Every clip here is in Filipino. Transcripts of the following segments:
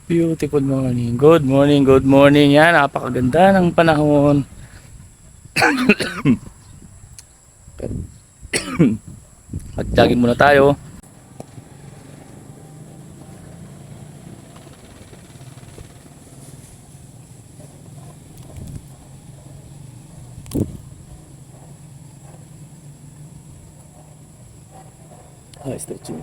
Beautiful morning. Good morning, good morning. Yan, napakaganda ng panahon. Mag-jogging muna tayo. Stretching.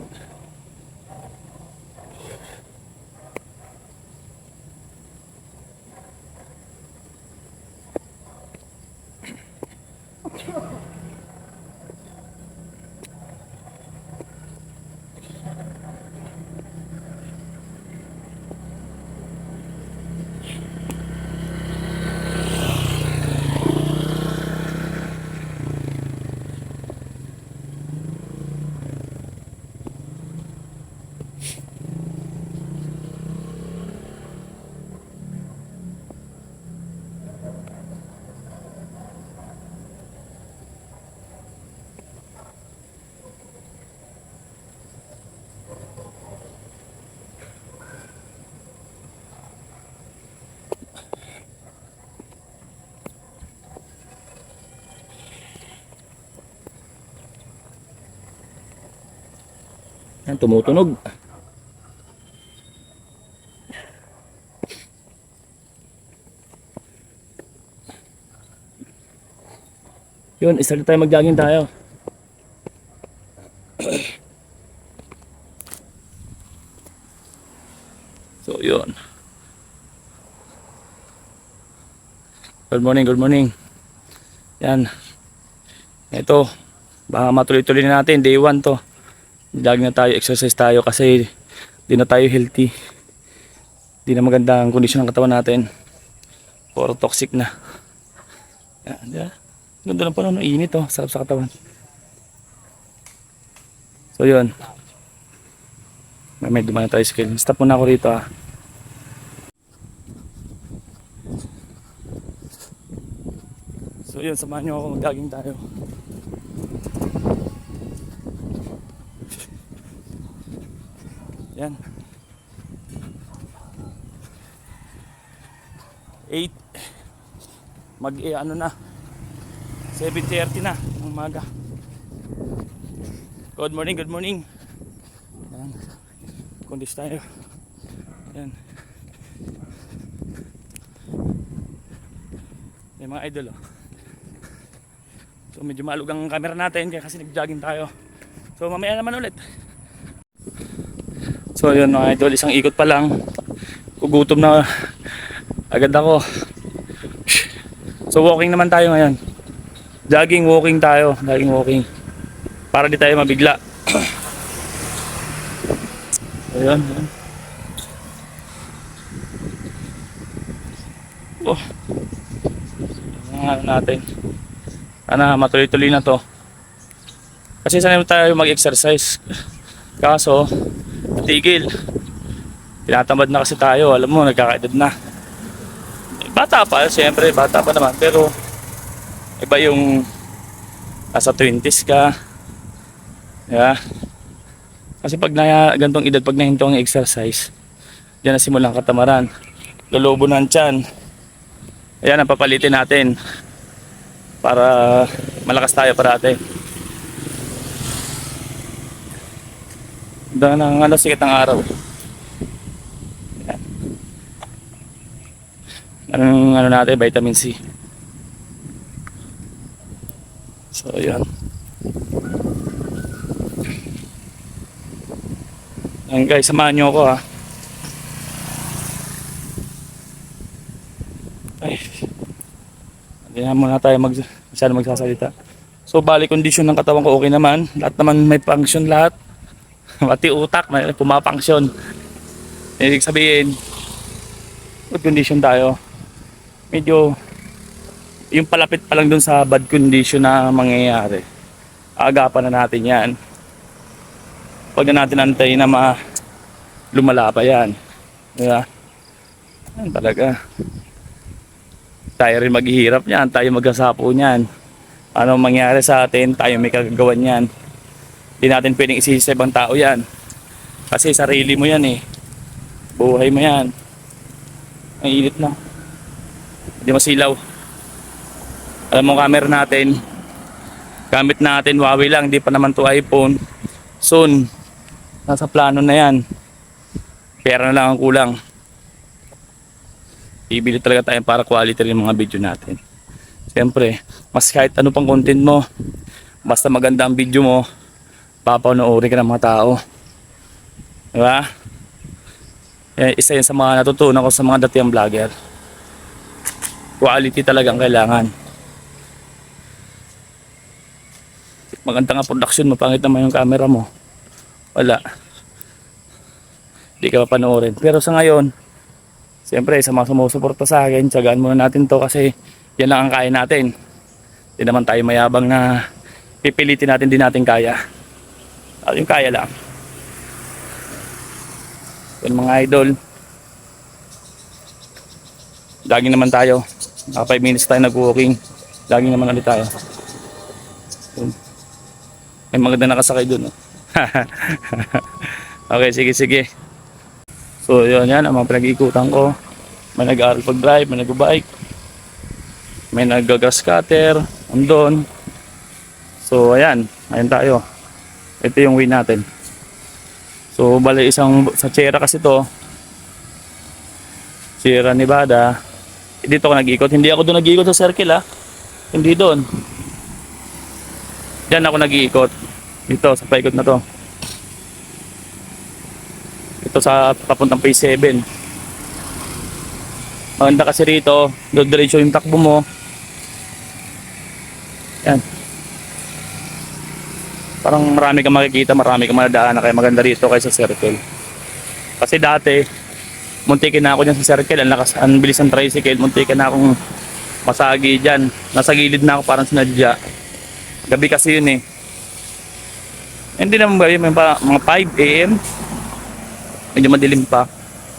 Yan, tumutunog. Yun, isa na tayo, mag-jogging tayo. So, yun. Good morning, good morning. Yan. Ito, baka matuloy-tuloy na natin. Day 1 to. Jogging na tayo, exercise tayo kasi di na tayo healthy. Di na maganda ang kondisyon ng katawan natin. Puro toxic na. Yan, yan. Ganda lang pa ng init, oh. Sarap sa katawan. So yun, may dumaan na tayo skill. Stop muna ako rito, ah. So yun, samahan nyo ako, mag-jogging tayo. Yan. 8 ano na 7:30 na ng umaga. Good morning, good morning. Yan. Kondis tayo. Yan. May mga idol, oh. So medyo malug ang camera natin kaya kasi nag-jogging tayo. So mamaya naman ulit. So yun mga idol, isang ikot pa lang. Gugutom na agad ako. So walking naman tayo ngayon. Jogging, walking tayo. Jogging, walking. Para di tayo mabigla. Ayan, ayan. Oh. Ano natin. Sana matuloy-tuloy na to. Kasi sanay tayo mag-exercise. Kaso, natigil. Tinatamad na kasi tayo. Alam mo, nagkakaedad na. Bata pa, siyempre, bata pa naman. Pero, iba yung nasa 20s ka. Yeah. Kasi pag na gantong edad, pag nahinto ang exercise, diyan na simulang katamaran. Lolobo ng tiyan. Ayan ang papalitin natin para malakas tayo parate. Dahil ng sikat ng araw. Ayan. Anong natin, vitamin C. So ayan. Ayan guys, samahan nyo ako, ha. Ay, hindi na muna tayo masyado magsasalita. So bali condition ng katawan ko okay naman. Lahat naman may function lahat. Pati utak may pumapunction. Ibig sabihin good condition tayo. Medyo yung palapit pa lang dun sa bad condition na mangyayari. Agapan na natin yan. Pag na natin antay na lumala pa yan. Diba? Yan talaga. Tayo rin maghihirap niyan, tayo magkasapo niyan. Ano mangyari sa atin, tayo may kagagawan niyan. Hindi natin pwedeng isisi sa ibang tao yan. Kasi sarili mo yan, eh. Buhay mo yan. Ang init na. Hindi masilaw. Alam mo camera natin. Gamit natin Huawei lang. Hindi pa naman to iPhone. Soon. Nasa plano na yan. Pera na lang ang kulang. Ibili talaga tayo para quality rin mga video natin. Siyempre, mas kahit ano pang content mo, basta maganda ang video mo, papanoorin ka ng mga tao. Diba? Isa yun sa mga natutunan ko sa mga dating vlogger. Quality talagang kailangan. Maganda nga production mo, pangit naman yung camera mo. Wala. Hindi ka mapanoorin. Pero sa ngayon, siyempre sa mga sumusuporta sa akin, tsagaan muna natin to kasi yan lang ang kaya natin. Hindi naman tayo mayabang na pipilitin natin din natin kaya. At yung kaya lang. Yung mga idol, laging naman tayo. 5 minutes tayo nag-walking. Laging naman ulit tayo. May maganda nakasakay dun. Oh. Okay, sige. So yun yan, ang mga pinag-iikutan ko. May nag-aaral pag-drive, may nag-bike, may nag-grass cutter, andun. So ayan tayo. Ito yung way natin. So bali isang sa Sierra kasi to, Sierra Nevada. Dito ako nag-ikot. Hindi ako doon nag-ikot sa circle Hindi doon. Diyan ako nag-iikot. Dito sa paikot na to. Ito sa papuntang phase 7. Maganda kasi rito, diretso yung takbo mo. Yan. Parang marami kang makikita, marami kang madadaanan, kaya maganda rito kaysa circle. Kasi dati, muntikin na ako dyan sa circle, ang bilis ng tricycle, muntikin na akong masagi dyan. Nasa gilid na ako parang sinadya. Gabi kasi yun Hindi naman gabi, mga 5 AM. Medyo madilim pa.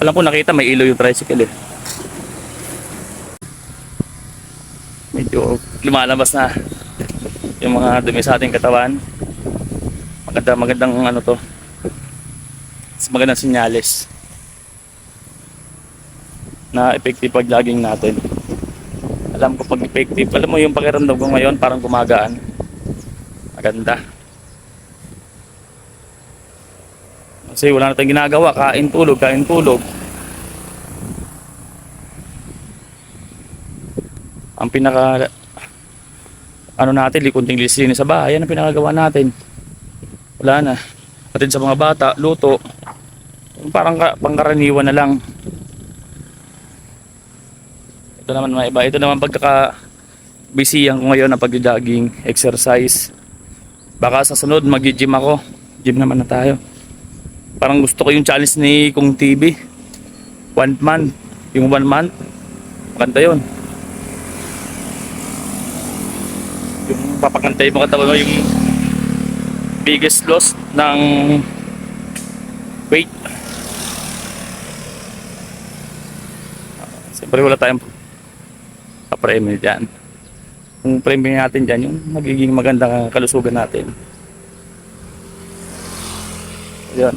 Alam ko nakita may ilaw yung tricycle Medyo lumalabas na yung mga dumi sa ating katawan. Magandang ano to. Magandang senyales na effective pag jogging natin. Alam ko pag effective, alam mo yung pakiramdam ko ngayon parang gumagaan. Maganda. Kasi wala na tayong ginagawa, kain tulog. Ang pinaka natin, kunting linis sa bahay, yan ang pinakagawa natin. Wala na. Atin sa mga bata, luto. Parang pangkaraniwan na lang. Ito naman may iba. Ito naman pagkaka-busyhan ko ngayon na pag-jogging, exercise. Baka sa sunod mag-gym ako. Gym naman na tayo. Parang gusto ko yung challenge ni Kung TV. 1 month. Yung 1 month. Maganda yun. Yung papakantay mo katawan mo yung biggest loss ng weight. Siyempre wala tayong pa-premium dyan. Yung premium natin dyan, yung magiging maganda kalusugan natin. Yan.